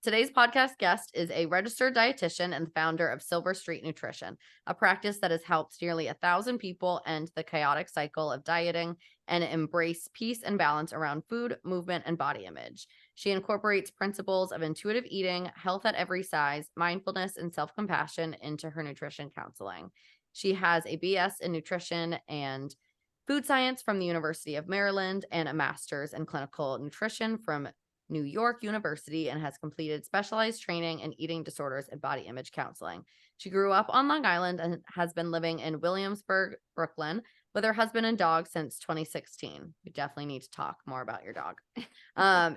Today's podcast guest is a registered dietitian and the founder of Silver Street Nutrition, a practice that has helped nearly 1,000 people end the chaotic cycle of dieting and embrace peace and balance around food, movement, and body image. She incorporates principles of intuitive eating, health at every size, mindfulness, and self compassion into her nutrition counseling. She has a BS in nutrition and food science from the University of Maryland and a master's in clinical nutrition from New York University and has completed specialized training in eating disorders and body image counseling. She grew up on Long Island and has been living in Williamsburg, Brooklyn, with her husband and dog since 2016. We definitely need to talk more about your dog.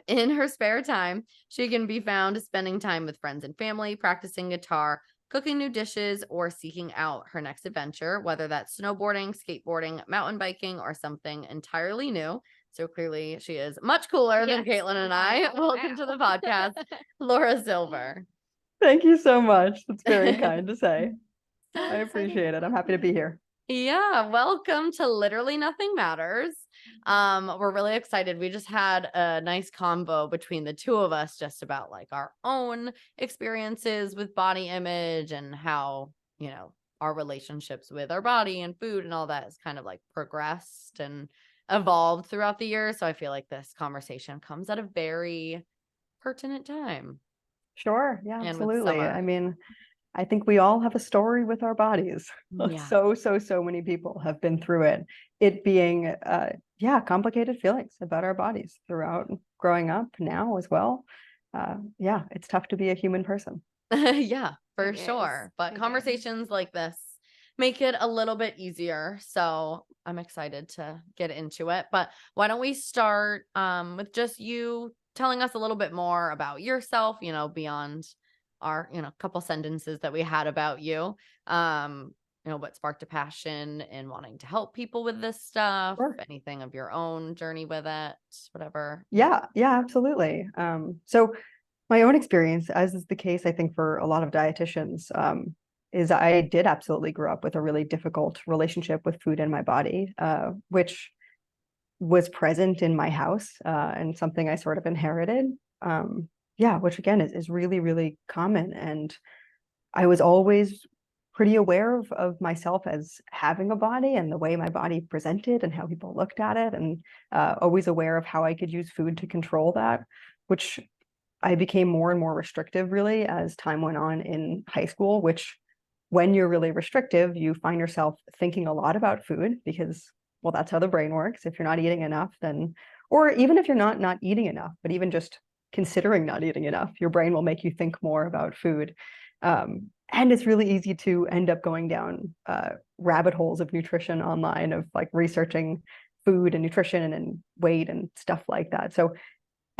In her spare time, she can be found spending time with friends and family, practicing guitar, cooking new dishes, or seeking out her next adventure, whether that's snowboarding, skateboarding, mountain biking, or something entirely new. So clearly she is much cooler than Yes. Caitlin and I. Welcome to the podcast, Laura Silver. Thank you so much. That's very kind to say. So I excited. appreciate it. I'm happy to be here. Yeah, welcome to Literally Nothing Matters. We're really excited. We just had a nice convo between the two of us just about like our own experiences with body image and how, our relationships with our body and food and all that has kind of like progressed and evolved throughout the years. So I feel like this conversation comes at a very pertinent time. Sure. Yeah, And with absolutely. summer. I mean, I think we all have a story with our bodies. Yeah. So many people have been through it. It being, complicated feelings about our bodies throughout growing up now as well. It's tough to be a human person. Yeah, for It sure. is. But It conversations like this make it a little bit easier. So I'm excited to get into it. But why don't we start with just you telling us a little bit more about yourself, beyond our, couple sentences that we had about you. What sparked a passion in wanting to help people with this stuff, Sure. anything of your own journey with it, whatever. Yeah, absolutely. So my own experience, as is the case, I think, for a lot of dietitians, is I did absolutely grow up with a really difficult relationship with food and my body, which was present in my house and something I sort of inherited. Which again is really, really common. And I was always pretty aware of myself as having a body and the way my body presented and how people looked at it, and always aware of how I could use food to control that, which I became more and more restrictive really as time went on in high school, which when you're really restrictive, you find yourself thinking a lot about food because, well, that's how the brain works. If you're not eating enough, then, or even if you're not eating enough, but even just considering not eating enough, your brain will make you think more about food. And it's really easy to end up going down rabbit holes of nutrition online, of like researching food and nutrition and weight and stuff like that. So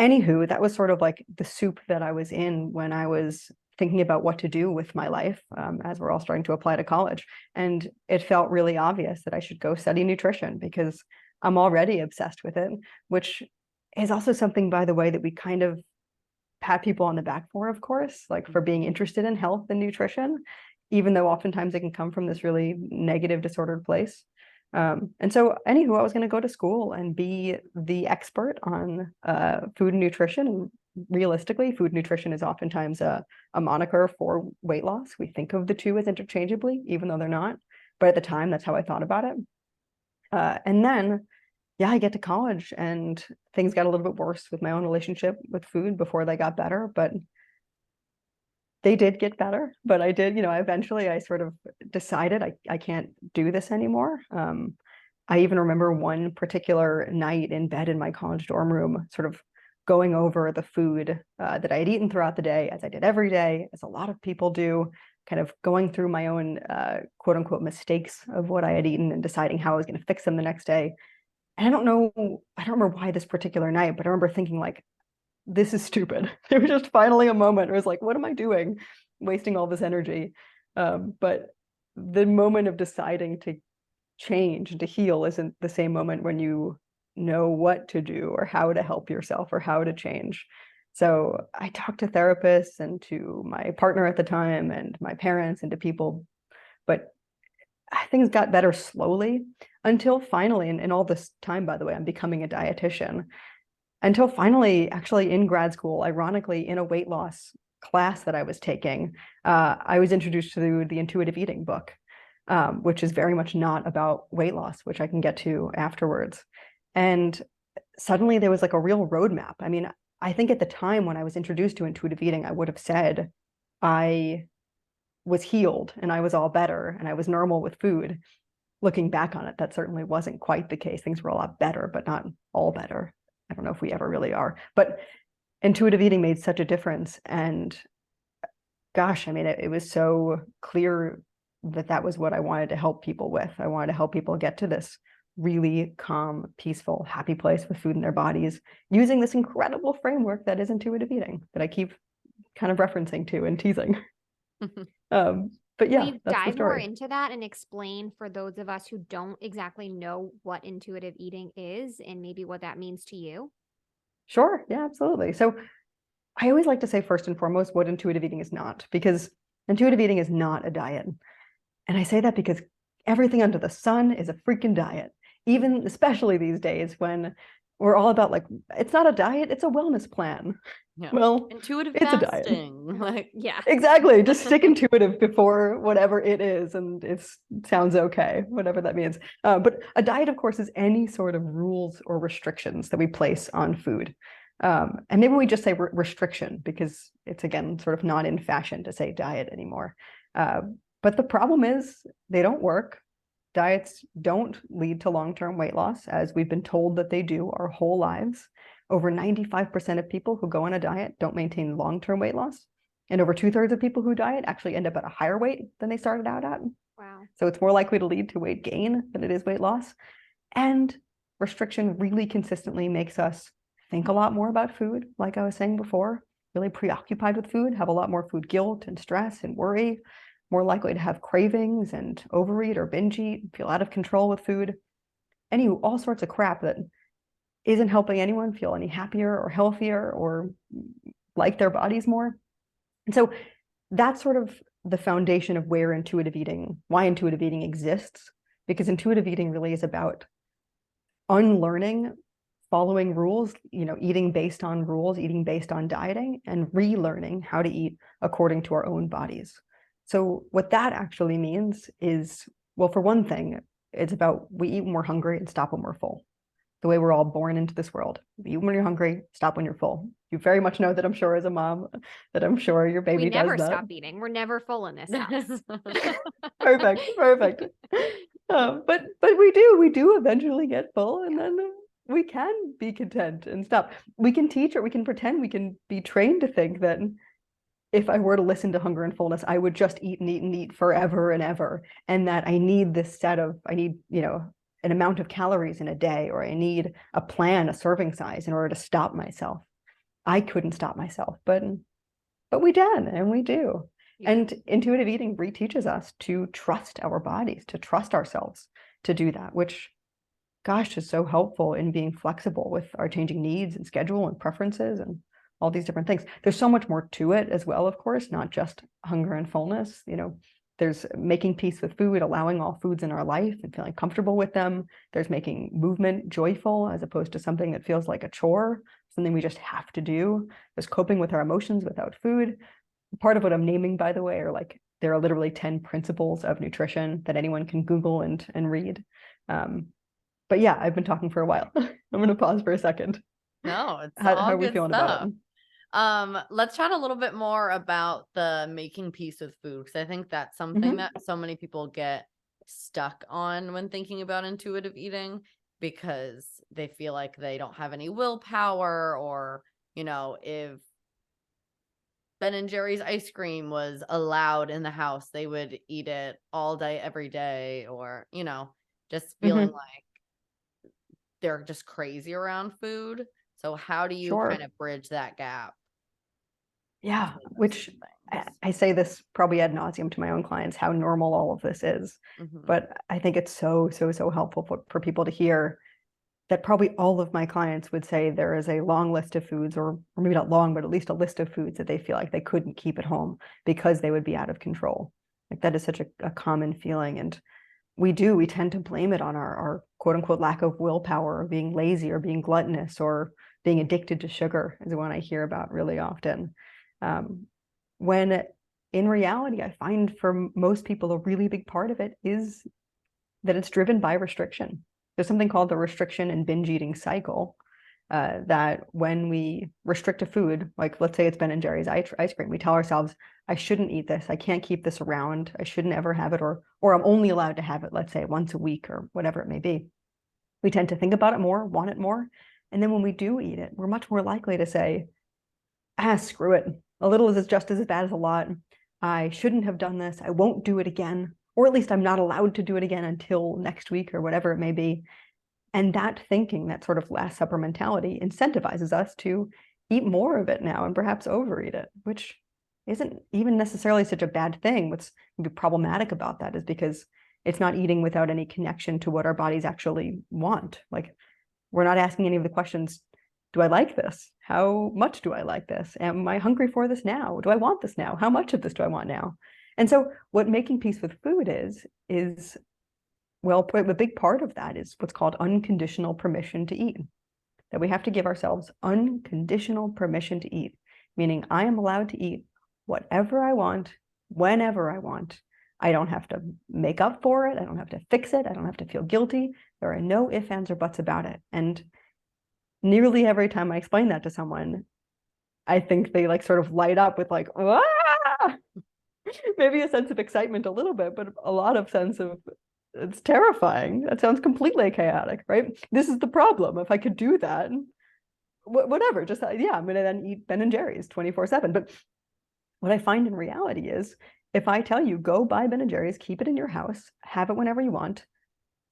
anywho, that was sort of like the soup that I was in when I was thinking about what to do with my life, as we're all starting to apply to college. And it felt really obvious that I should go study nutrition because I'm already obsessed with it, which is also something, by the way, that we kind of pat people on the back for, of course, like for being interested in health and nutrition, even though oftentimes it can come from this really negative, disordered place. And so anywho, I was going to go to school and be the expert on food and nutrition. And realistically, food nutrition is oftentimes a moniker for weight loss. We think of the two as interchangeably, even though they're not. But at the time, that's how I thought about it. And then, I get to college and things got a little bit worse with my own relationship with food before they got better. But they did get better, but I did, eventually I sort of decided I can't do this anymore. I even remember one particular night in bed in my college dorm room, sort of going over the food that I had eaten throughout the day, as I did every day, as a lot of people do, kind of going through my own quote unquote mistakes of what I had eaten and deciding how I was going to fix them the next day. And I don't remember why this particular night, but I remember thinking like, this is stupid. It was just finally a moment. It was like, what am I doing? Wasting all this energy. But the moment of deciding to change and to heal isn't the same moment when you know what to do or how to help yourself or how to change. So I talked to therapists and to my partner at the time and my parents and to people, but things got better slowly until finally, and all this time, by the way, I'm becoming a dietitian. until finally, actually in grad school, ironically, in a weight loss class that I was taking, I was introduced to the intuitive eating book, which is very much not about weight loss, which I can get to afterwards. And suddenly there was like a real roadmap. I mean, I think at the time when I was introduced to intuitive eating, I would have said I was healed and I was all better and I was normal with food. Looking back on it, that certainly wasn't quite the case. Things were a lot better, but not all better. I don't know if we ever really are. But intuitive eating made such a difference. And gosh, I mean, it was so clear that that was what I wanted to help people with. I wanted to help people get to this really calm, peaceful, happy place with food in their bodies using this incredible framework that is intuitive eating that I keep kind of referencing to and teasing. But Will yeah, you that's the dive more story. into that and explain for those of us who don't exactly know what intuitive eating is and maybe what that means to you? Sure. Yeah, absolutely. So I always like to say first and foremost what intuitive eating is not, because intuitive eating is not a diet. And I say that because everything under the sun is a freaking diet, even especially these days when we're all about like, it's not a diet, it's a wellness plan. Yeah. Well, Intuitive it's a diet. fasting. Like, Yeah. Exactly. Just stick intuitive before whatever it is, and it sounds okay, whatever that means. But a diet, of course, is any sort of rules or restrictions that we place on food. And maybe we just say restriction because it's, again, sort of not in fashion to say diet anymore. But the problem is they don't work. Diets don't lead to long-term weight loss, as we've been told that they do our whole lives. Over 95% of people who go on a diet don't maintain long-term weight loss. And over 2/3 of people who diet actually end up at a higher weight than they started out at. Wow. So it's more likely to lead to weight gain than it is weight loss. And restriction really consistently makes us think a lot more about food, like I was saying before, really preoccupied with food, have a lot more food guilt and stress and worry, more likely to have cravings and overeat or binge eat, feel out of control with food, all sorts of crap that isn't helping anyone feel any happier or healthier or like their bodies more. And so that's sort of the foundation of why intuitive eating exists, because intuitive eating really is about unlearning following rules, eating based on rules, eating based on dieting, and relearning how to eat according to our own bodies. So what that actually means is, well, for one thing, it's about we eat when we're hungry and stop when we're full. The way we're all born into this world. Eat when you're hungry, stop when you're full. You very much know that, I'm sure, as a mom, that I'm sure your baby We does never that. stop eating. We're never full in this house. Perfect. But we do eventually get full, and then we can be content and stop. We can teach, or we can pretend, we can be trained to think that if I were to listen to hunger and fullness, I would just eat and eat and eat forever and ever, and that I need an amount of calories in a day, or I need a plan, a serving size in order to stop myself. I couldn't stop myself, but we can, and we do. Yeah. And intuitive eating reteaches us to trust our bodies, to trust ourselves to do that, which, gosh, is so helpful in being flexible with our changing needs and schedule and preferences and all these different things. There's so much more to it as well, of course, not just hunger and fullness. There's making peace with food, allowing all foods in our life and feeling comfortable with them. There's making movement joyful as opposed to something that feels like a chore, something we just have to do. There's coping with our emotions without food. Part of what I'm naming, by the way, there are literally 10 principles of nutrition that anyone can Google and read. But yeah, I've been talking for a while. I'm going to pause for a second. No, it's How all are we good feeling stuff. about it? Let's chat a little bit more about the making peace with food, because I think that's something that so many people get stuck on when thinking about intuitive eating, because they feel like they don't have any willpower, or if Ben and Jerry's ice cream was allowed in the house, they would eat it all day every day, or just feeling like they're just crazy around food. So how do you Sure. kind of bridge that gap? Yeah, which I say this probably ad nauseum to my own clients, how normal all of this is. But I think it's so, so, so helpful for people to hear that probably all of my clients would say there is a long list of foods, or maybe not long, but at least a list of foods that they feel like they couldn't keep at home because they would be out of control. Like, that is such a common feeling. And we tend to blame it on our quote unquote lack of willpower, or being lazy, or being gluttonous, or being addicted to sugar is one I hear about really often. When in reality, I find for most people, a really big part of it is that it's driven by restriction. There's something called the restriction and binge eating cycle, that when we restrict a food, like let's say it's Ben and Jerry's ice cream, we tell ourselves, I shouldn't eat this. I can't keep this around. I shouldn't ever have it, or I'm only allowed to have it, let's say once a week or whatever it may be. We tend to think about it more, want it more. And then when we do eat it, we're much more likely to say, screw it. A little is just as bad as a lot. I shouldn't have done this. I won't do it again. Or at least I'm not allowed to do it again until next week or whatever it may be. And that thinking, that sort of Last Supper mentality, incentivizes us to eat more of it now and perhaps overeat it, which isn't even necessarily such a bad thing. What's maybe problematic about that is because it's not eating without any connection to what our bodies actually want. Like, we're not asking any of the questions, do I like this? How much do I like this? Am I hungry for this now? Do I want this now? How much of this do I want now? And so what making peace with food is, well, a big part of that is what's called unconditional permission to eat. That we have to give ourselves unconditional permission to eat, meaning I am allowed to eat whatever I want, whenever I want. I don't have to make up for it. I don't have to fix it. I don't have to feel guilty. There are no ifs, ands, or buts about it. And nearly every time I explain that to someone, I think they like sort of light up with like, ah! Maybe a sense of excitement a little bit, but a lot of sense of, it's terrifying. That sounds completely chaotic, right? This is the problem. If I could do that, whatever, just, yeah, I'm going to then eat Ben and Jerry's 24/7. But what I find in reality is, if I tell you, go buy Ben and Jerry's, keep it in your house, have it whenever you want,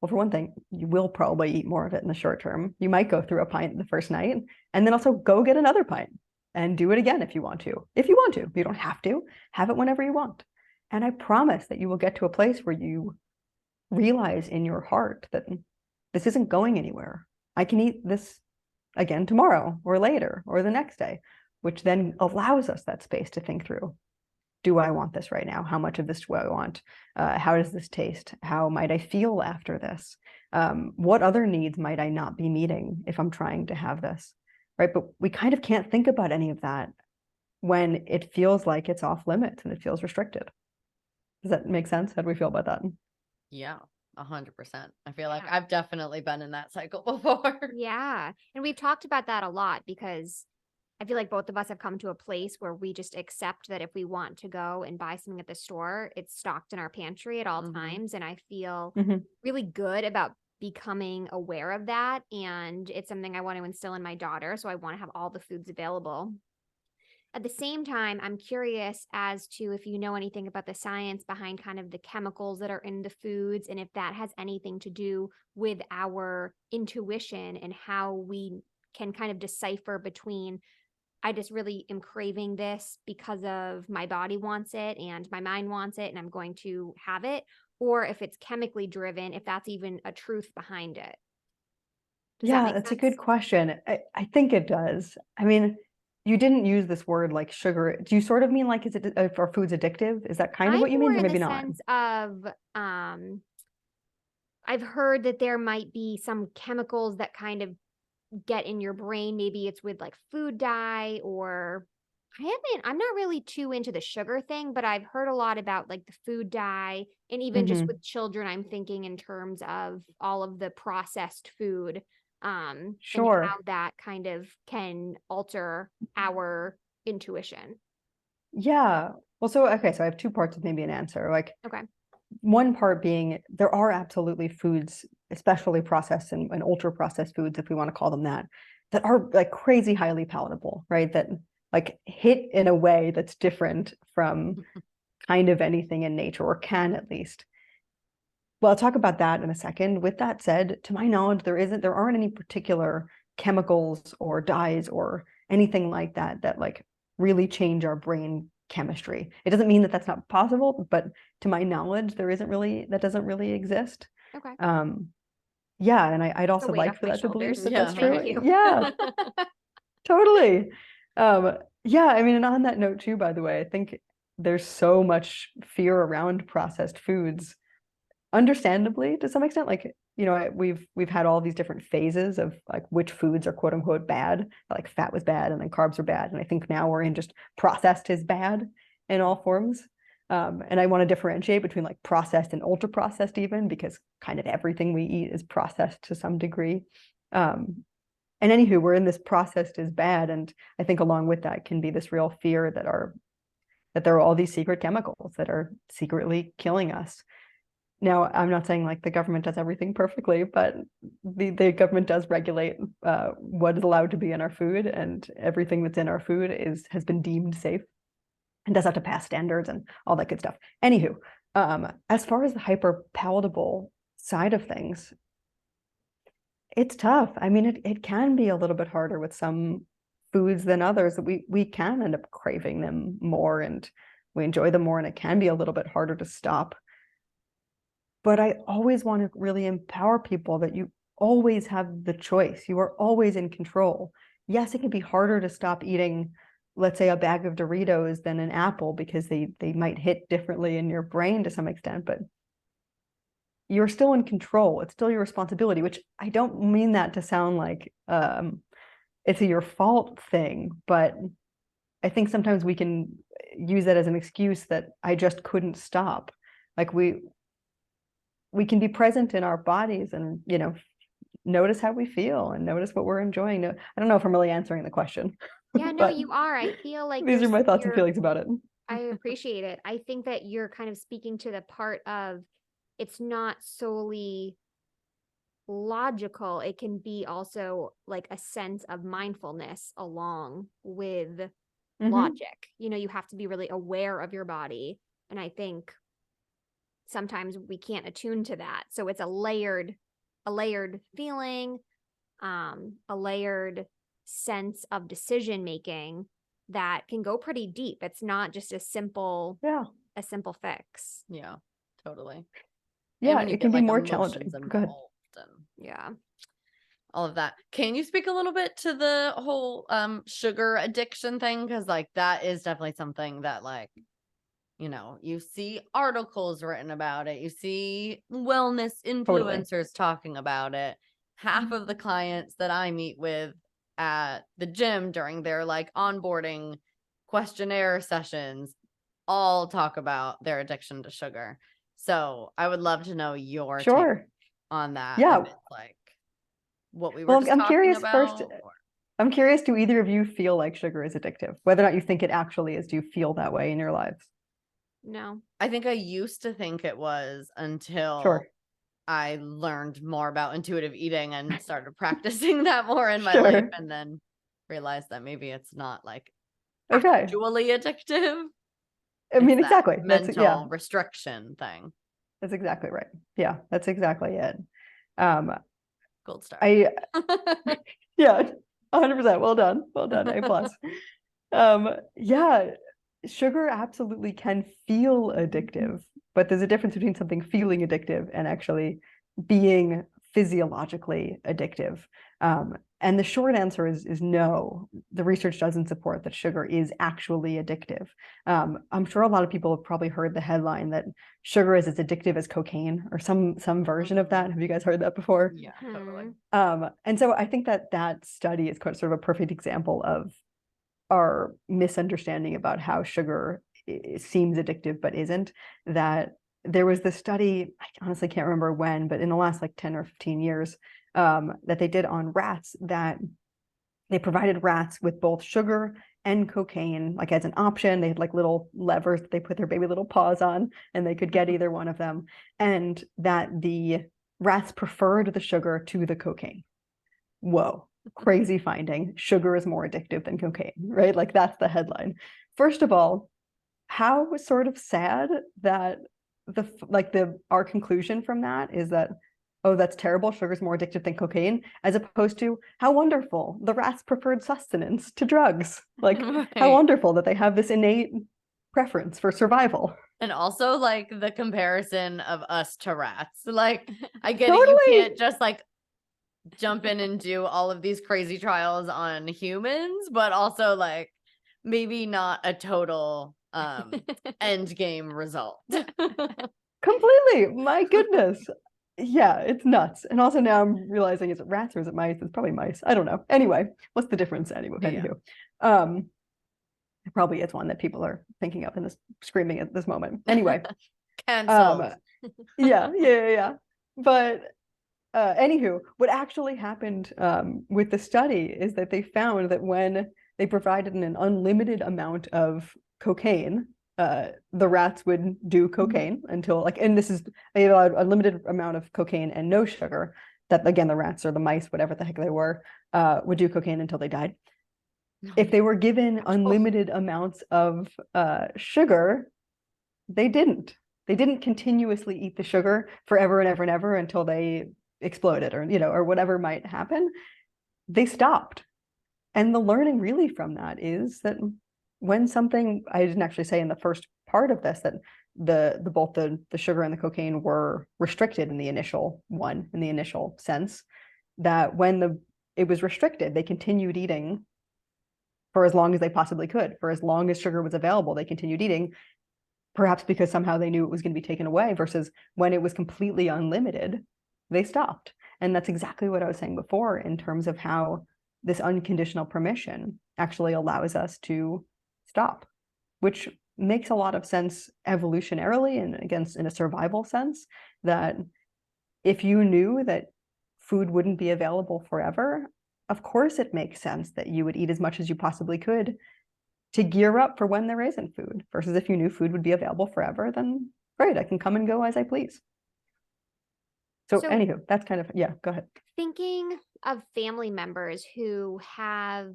well, for one thing, you will probably eat more of it in the short term. You might go through a pint the first night, and then also go get another pint and do it again if you want to. If you want to, you don't have to. Have it whenever you want. And I promise that you will get to a place where you realize in your heart that this isn't going anywhere. I can eat this again tomorrow or later or the next day, which then allows us that space to think through. Do I want this right now? How much of this do I want? How does this taste? How might I feel after this? What other needs might I not be meeting if I'm trying to have this? Right? But we kind of can't think about any of that when it feels like it's off limits and it feels restricted. Does that make sense? How do we feel about that? Yeah, 100%. I feel like Yeah. I've definitely been in that cycle before. Yeah. And we've talked about that a lot because I feel like both of us have come to a place where we just accept that if we want to go and buy something at the store, it's stocked in our pantry at all Mhm. times. And I feel Mhm. really good about becoming aware of that. And it's something I want to instill in my daughter. So I want to have all the foods available. At the same time, I'm curious as to if you know anything about the science behind kind of the chemicals that are in the foods and if that has anything to do with our intuition and how we can kind of decipher between I just really am craving this because of my body wants it and my mind wants it and I'm going to have it, or if it's chemically driven, if that's even a truth behind it. Does that Yeah, make that's a sense? good question. I think it does. I mean, you didn't use this word like sugar. Do you sort of mean like, is it, are foods addictive? Is that kind of I'm what you more mean, or in the maybe not? sense of I've heard that there might be some chemicals that kind of get in your brain. Maybe it's with like food dye or I'm not really too into the sugar thing, but I've heard a lot about like the food dye and even just Mhm. with children, I'm thinking in terms of all of the processed food, and how Sure. that kind of can alter our intuition. Yeah. Well, so, okay, so I have two parts of maybe an answer. Like, Okay. one part being there are absolutely foods, especially processed and ultra processed foods, if we want to call them that are like crazy highly palatable, right? That like hit in a way that's different from kind of anything in nature, or can at least. Well, I'll talk about that in a second. With that said, to my knowledge, there aren't any particular chemicals or dyes or anything like that that like really change our brain chemistry. It doesn't mean that that's not possible, but to my knowledge, that doesn't really exist. Okay. Yeah, and I'd The also weight like off for my that to believe shoulders. that Yeah, that's true. Thank you. Yeah, totally. Yeah, I mean, and on that note too, by the way, I think there's so much fear around processed foods, understandably to some extent. Like, we've had all these different phases of like which foods are quote unquote bad. Like fat was bad, and then carbs are bad, and I think now we're in just processed is bad in all forms. And I want to differentiate between like processed and ultra processed, even because kind of everything we eat is processed to some degree. And anywho, we're in this processed is bad, and I think along with that can be this real fear that there are all these secret chemicals that are secretly killing us. Now, I'm not saying like the government does everything perfectly, but the government does regulate what is allowed to be in our food, and everything that's in our food has been deemed safe and does have to pass standards and all that good stuff. Anywho, as far as the hyper palatable side of things, it's tough. I mean, it can be a little bit harder with some foods than others. We can end up craving them more, and we enjoy them more, and it can be a little bit harder to stop. But I always want to really empower people that you always have the choice. You are always in control. Yes, it can be harder to stop eating, let's say, a bag of Doritos than an apple because they might hit differently in your brain to some extent, but you're still in control. It's still your responsibility, which I don't mean that to sound like it's a your fault thing, but I think sometimes we can use that as an excuse that I just couldn't stop. Like we can be present in our bodies and, notice how we feel and notice what we're enjoying. I don't know if I'm really answering the question. Yeah, no, you are. I feel like these are my thoughts and feelings about it. I appreciate it. I think that you're kind of speaking to the part of it's not solely logical. It can be also like a sense of mindfulness along with logic. You have to be really aware of your body. And I think sometimes we can't attune to that. So it's a layered feeling, a layered sense of decision making that can go pretty deep. It's not just a simple fix. Yeah, totally. Yeah, it can be more challenging. Good. Yeah. All of that. Can you speak a little bit to the whole sugar addiction thing? Because like that is definitely something that like, you see articles written about it. You see wellness influencers talking about it. Half of the clients that I meet with at the gym during their like onboarding questionnaire sessions all talk about their addiction to sugar. So I would love to know your take on that. Yeah. Like what we were just I'm talking curious about, first. I'm curious, do either of you feel like sugar is addictive? Whether or not you think it actually is, do you feel that way in your lives? No. I think I used to think it was until I learned more about intuitive eating and started practicing that more in my life, and then realized that maybe it's not like actually addictive. I mean, exactly. Mental restriction thing. That's exactly right. Yeah, that's exactly it. Gold star. Yeah, 100%. Well done. Well done. A+. Yeah, sugar absolutely can feel addictive, but there's a difference between something feeling addictive and actually being physiologically addictive. And the short answer is no. The research doesn't support that sugar is actually addictive. I'm sure a lot of people have probably heard the headline that sugar is as addictive as cocaine or some version of that. Have you guys heard that before? Yeah, totally. And so I think that study is sort of a perfect example of our misunderstanding about how sugar seems addictive but isn't. That there was this study, I honestly can't remember when, but in the last like 10 or 15 years, that they did on rats, that they provided rats with both sugar and cocaine, like as an option. They had like little levers that they put their baby little paws on, and they could get either one of them, and that the rats preferred the sugar to the cocaine. Whoa, crazy finding. Sugar is more addictive than cocaine, right? Like that's the headline. First of all, how sort of sad that our conclusion from that is that, oh, that's terrible, sugar's more addictive than cocaine, as opposed to how wonderful, the rats preferred sustenance to drugs. Like how wonderful that they have this innate preference for survival. And also like the comparison of us to rats. Like I get it, you can't just like jump in and do all of these crazy trials on humans, but also like maybe not a total end game result. Completely. My goodness. Yeah, it's nuts. And also now I'm realizing, is it rats or is it mice? It's probably mice. I don't know. Anyway, what's the difference anyway? Yeah. Anywho, it probably is one that people are thinking of and screaming at this moment. Anyway, Cancelled. yeah. But anywho, what actually happened with the study is that they found that when they provided an unlimited amount of cocaine, the rats would do cocaine until like, and this is they allowed a limited amount of cocaine and no sugar. That again, the rats or the mice, whatever the heck they were, would do cocaine until they died. If they were given unlimited amounts of sugar, they didn't. They didn't continuously eat the sugar forever and ever and ever until they exploded, or or whatever might happen. They stopped. And the learning really from that is that when something, I didn't actually say in the first part of this that both the sugar and the cocaine were restricted in the initial sense, that when it was restricted, they continued eating for as long as they possibly could. For as long as sugar was available, they continued eating, perhaps because somehow they knew it was going to be taken away, versus when it was completely unlimited, they stopped. And that's exactly what I was saying before in terms of how this unconditional permission actually allows us to stop, which makes a lot of sense evolutionarily and against in a survival sense, that if you knew that food wouldn't be available forever, of course it makes sense that you would eat as much as you possibly could to gear up for when there isn't food, versus if you knew food would be available forever, then great, I can come and go as I please. So anywho, that's kind of, yeah, go ahead. Thinking of family members who have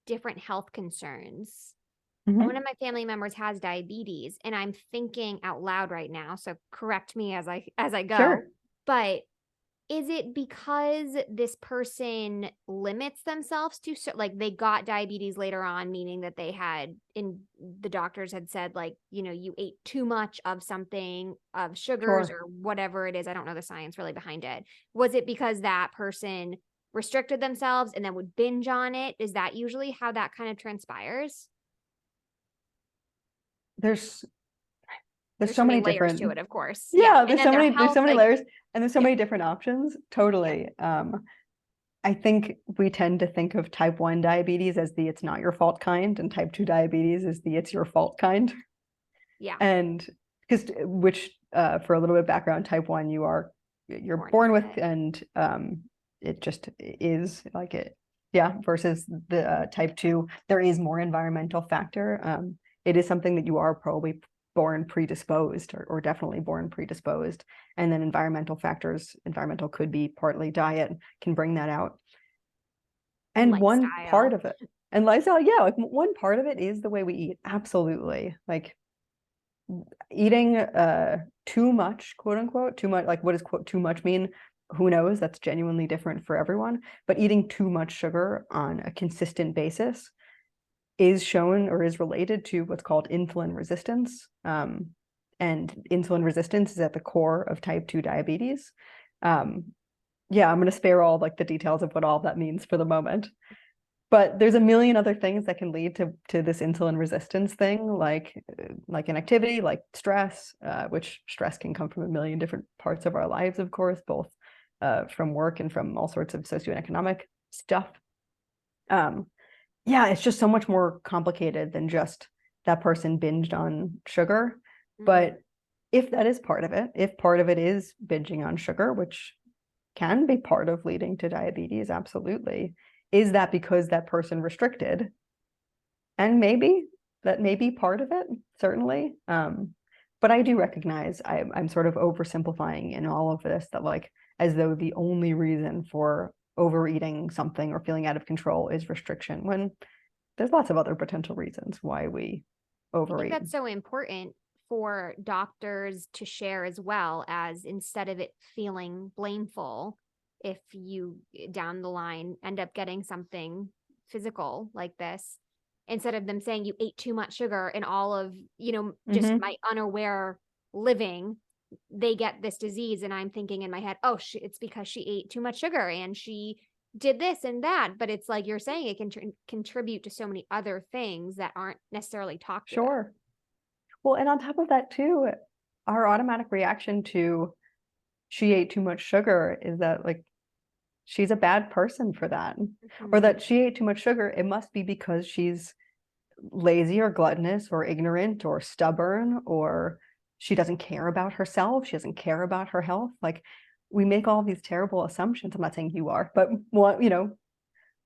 different health concerns. One of my family members has diabetes, and I'm thinking out loud right now, so correct me as I go. Sure. But is it because this person limits themselves to like they got diabetes later on, meaning that they had the doctors had said like, you ate too much of something, of sugars or whatever it is. I don't know the science really behind it. Was it because that person restricted themselves and then would binge on it? Is that usually how that kind of transpires? There's so many layers different to it, of course. Yeah, And there's then so many like, layers, and there's so many different options. Totally. I think we tend to think of type 1 diabetes as the it's not your fault kind, and type 2 diabetes is the it's your fault kind. Yeah. And because for a little bit of background, type 1 you're born with, and it just is like it. Yeah, versus the type 2, there is more environmental factor. It is something that you are probably born predisposed, or definitely born predisposed, and then environmental could be partly diet, can bring that out. And one part of it, and lifestyle, yeah, like one part of it is the way we eat. Absolutely. Like eating too much, quote unquote, too much, like what does quote too much mean? Who knows? That's genuinely different for everyone. But eating too much sugar on a consistent basis is shown or is related to what's called insulin resistance. And insulin resistance is at the core of type 2 diabetes. Yeah, I'm going to spare all like the details of what all that means for the moment. But there's a million other things that can lead to this insulin resistance thing, like inactivity, like stress, which stress can come from a million different parts of our lives, of course, both from work and from all sorts of socioeconomic stuff. Yeah, it's just so much more complicated than just that person binged on sugar. But if that is part of it, if part of it is binging on sugar, which can be part of leading to diabetes, absolutely, is that because that person restricted? And maybe that may be part of it, certainly. But I do recognize I'm sort of oversimplifying in all of this, that like as though the only reason for overeating something or feeling out of control is restriction, when there's lots of other potential reasons why we overeat. I think that's so important for doctors to share, as well, as instead of it feeling blameful, if you down the line end up getting something physical like this, instead of them saying you ate too much sugar and all of, just my unaware living, they get this disease. And I'm thinking in my head, oh, it's because she ate too much sugar and she did this and that. But it's like you're saying, it can contribute to so many other things that aren't necessarily talked about. Sure. Well, and on top of that too, our automatic reaction to she ate too much sugar, is that like she's a bad person for that? Or Mhm. that she ate too much sugar, it must be because she's lazy or gluttonous or ignorant or stubborn, or she doesn't care about herself, she doesn't care about her health. Like, we make all these terrible assumptions. I'm not saying you are, but what,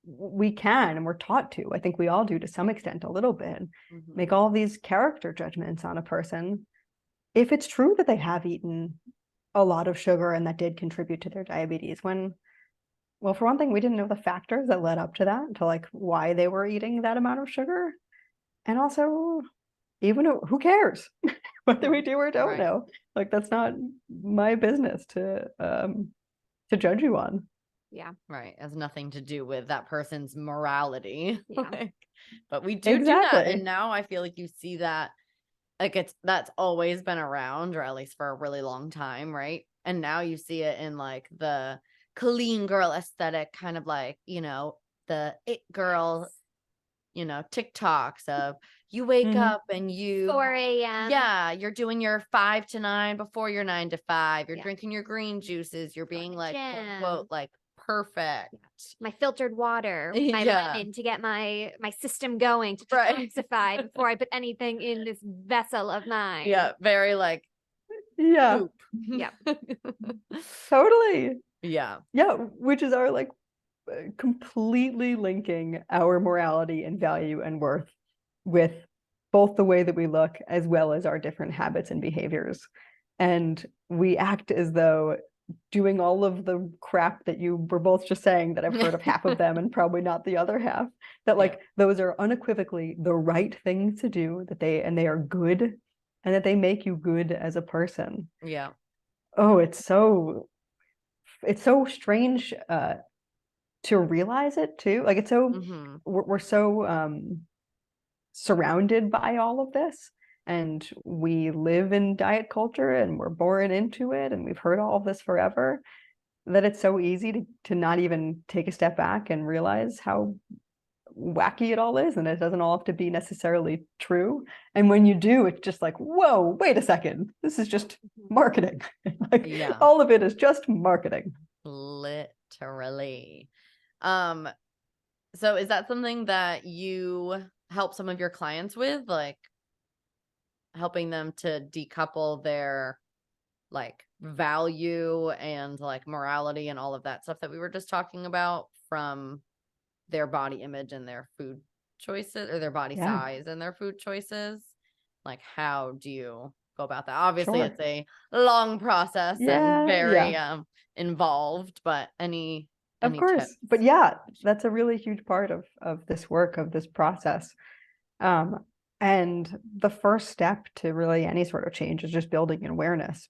we can, and we're taught to. I think we all do to some extent, a little bit, make all these character judgments on a person if it's true that they have eaten a lot of sugar and that did contribute to their diabetes. When, well, for one thing, we didn't know the factors that led up to that, to like why they were eating that amount of sugar. And also, even who cares whether we do or don't Right. know? Like, that's not my business to judge you on. Yeah. Right. It has nothing to do with that person's morality. Yeah. Like, but we do that. Exactly. And now I feel like you see that, like, that's always been around, or at least for a really long time, right? And now you see it in like the clean girl aesthetic, kind of like, the it girl, TikToks of you wake Mhm. up and you 4 a.m. yeah, you're doing your 5 to 9 before your 9 to 5. You're Yeah. drinking your green juices. You're Going being to like, quote, gym. unquote, like perfect. My filtered water, with my Yeah. lemon to get my system going, to Right. detoxify before I put anything in this vessel of mine. Yeah, very like Yeah, poop. Yep. totally. Yeah. Yeah, which is our like completely linking our morality and value and worth with both the way that we look as well as our different habits and behaviors. And we act as though doing all of the crap that you were both just saying, that I've heard of half of them and probably not the other half, that like those are unequivocally the right things to do, that they are good, and that they make you good as a person. Yeah. Oh, it's so strange to realize it too. Like, it's so Mhm. we're so surrounded by all of this, and we live in diet culture and we're born into it and we've heard all of this forever, that it's so easy to not even take a step back and realize how wacky it all is, and it doesn't all have to be necessarily true. And when you do, it's just like, whoa, wait a second, this is just marketing. Like, Yeah. all of it is just marketing. Literally. So is that something that you help some of your clients with, like helping them to decouple their like value and like morality and all of that stuff that we were just talking about from their body image and their food choices, or their body Yeah, size and their food choices? Like, how do you go about that? Obviously, sure. it's a long process and Yeah, very yeah, involved, but any of tips? course. But yeah, that's a really huge part of this work, of this process. And the first step to really any sort of change is just building awareness.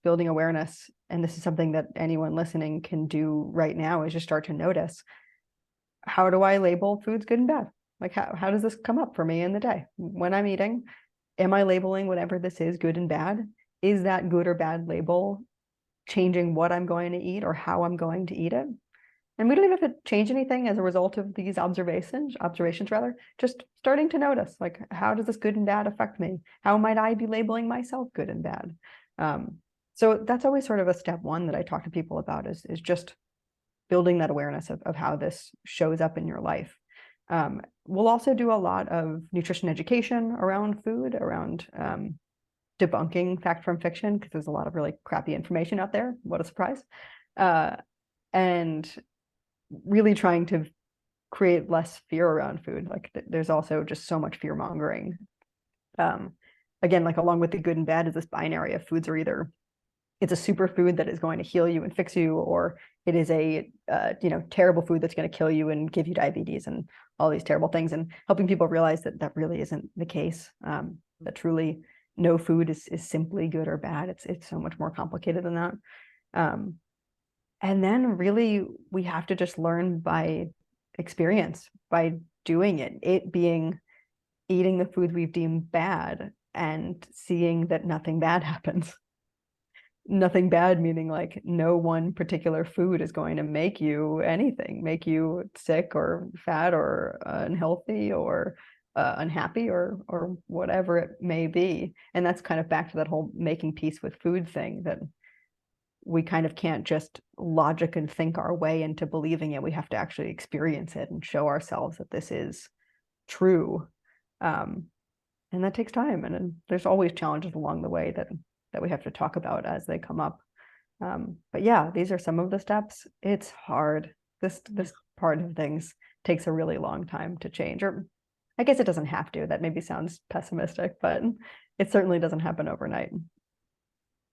And this is something that anyone listening can do right now, is just start to notice, how do I label foods good and bad? Like, how does this come up for me in the day when I'm eating? Am I labeling whatever this is good and bad? Is that good or bad label changing what I'm going to eat or how I'm going to eat it? And we don't even have to change anything as a result of these observations rather, just starting to notice, like, how does this good and bad affect me? How might I be labeling myself good and bad? So that's always sort of a step one that I talk to people about, is just building that awareness of how this shows up in your life. We'll also do a lot of nutrition education around food, around debunking fact from fiction, because there's a lot of really crappy information out there. What a surprise. And really trying to create less fear around food. Like, there's also just so much fear mongering. Again, like, along with the good and bad is this binary of foods are either, it's a superfood that is going to heal you and fix you, or it is a terrible food that's going to kill you and give you diabetes and all these terrible things. And helping people realize that that really isn't the case. That truly no food is simply good or bad. It's so much more complicated than that. And then really we have to just learn by experience, by doing it. It being eating the foods we've deemed bad and seeing that nothing bad happens. Nothing bad meaning like no one particular food is going to make you anything, make you sick or fat or unhealthy or unhappy or whatever it may be. And that's kind of back to that whole making peace with food thing, that we kind of can't just logic and think our way into believing it. We have to actually experience it and show ourselves that this is true. And that takes time. And there's always challenges along the way that we have to talk about as they come up. But yeah, these are some of the steps. It's hard. This part of things takes a really long time to change. Or I guess it doesn't have to. That maybe sounds pessimistic, but it certainly doesn't happen overnight.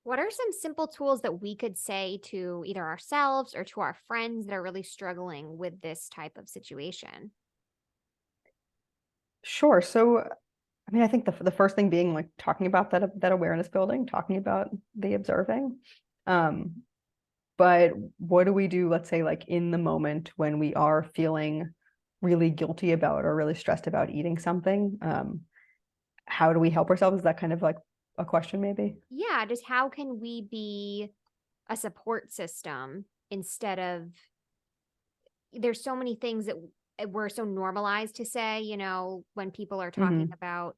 What are some simple tools that we could say to either ourselves or to our friends that are really struggling with this type of situation? Sure. So, I mean, I think the first thing being like talking about that awareness building, talking about the observing. But what do we do, let's say, like in the moment when we are feeling really guilty about or really stressed about eating something? How do we help ourselves? Is that kind of like a question, maybe? Yeah, just how can we be a support system instead of there's so many things that we're so normalized to say, when people are talking Hmm. about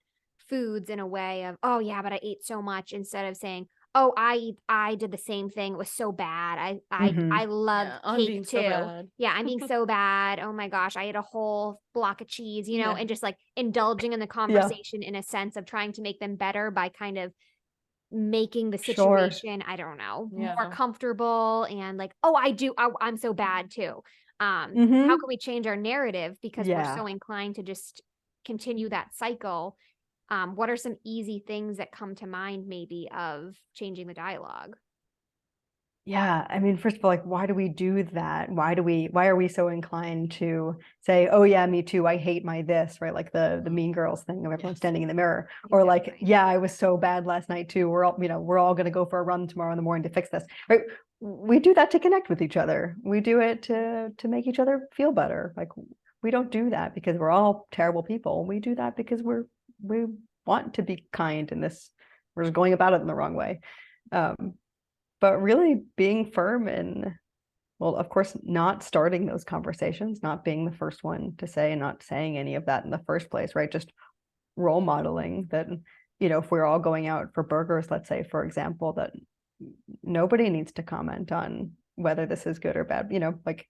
foods in a way of, oh yeah, but I ate so much instead of saying, oh, I did the same thing. It was so bad. I Hmm. loved Yeah, I'm cake being so too. bad. Yeah, I'm being so bad. Oh my gosh, I ate a whole block of cheese, Yeah. and just like indulging in the Yeah, conversation in a sense of trying to make them better by kind of making the sure. situation, I don't know, more Yeah. comfortable and like, oh, I'm so bad too. How can Hmm. we change our narrative because we're Yeah. so inclined to just continue that cycle? What are some easy things that come to mind maybe of changing the dialogue? Yeah, I mean, first of all, like, why do we do that? Why are we so inclined to say, oh yeah, me too, I hate my this, right? Like the mean girls thing of everyone Yes. standing in the mirror. Or like, Exactly. yeah, I was so bad last night too. We're all gonna go for a run tomorrow in the morning to fix this. Right? We do that to connect with each other. We do it to make each other feel better. Like we don't do that because we're all terrible people. We do that because we want to be kind, and this we're just going about it in the wrong way. Um, but really being firm in, well, of course, not starting those conversations, not being the first one to say and not saying any of that in the first place, right? Just role modeling that, if we're all going out for burgers, let's say, for example, that nobody needs to comment on whether this is good or bad, like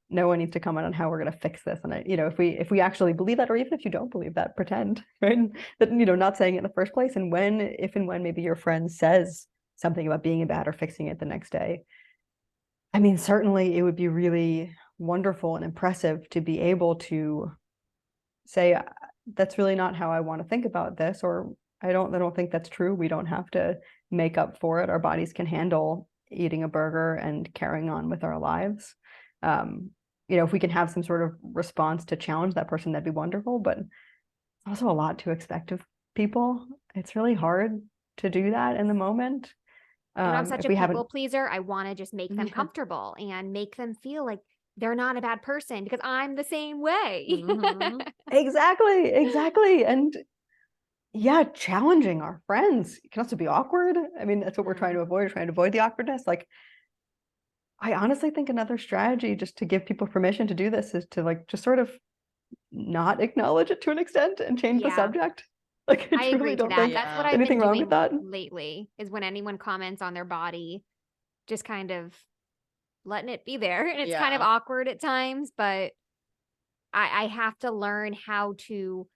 no one needs to comment on how we're going to fix this. And if we actually believe that, or even if you don't believe that, pretend, right? That, not saying it in the first place. And if and when maybe your friend says something about being bad or fixing it the next day, I mean, certainly it would be really wonderful and impressive to be able to say, that's really not how I want to think about this, or I don't think that's true. We don't have to make up for it. Our bodies can handle eating a burger and carrying on with our lives. Um, if we can have some sort of response to challenge that person, that'd be wonderful. But it's also a lot to expect of people. It's really hard to do that in the moment. And I'm such If a we people haven't, pleaser. I want to just make them yeah, comfortable and make them feel like they're not a bad person because I'm the same way. Hmm. exactly. And yeah, challenging our friends can also be awkward. I mean, that's what we're trying Mm. to avoid. We're trying to avoid the awkwardness. Like, I honestly think another strategy just to give people permission to do this is to like just sort of not acknowledge it to an extent and change the Yeah, subject. Like, I I truly agree to don't that. think That's what Yeah. there's I've been anything wrong with doing that. lately is when anyone comments on their body, just kind of letting it be there. And it's kind of Yeah. awkward at times, but I have to learn how to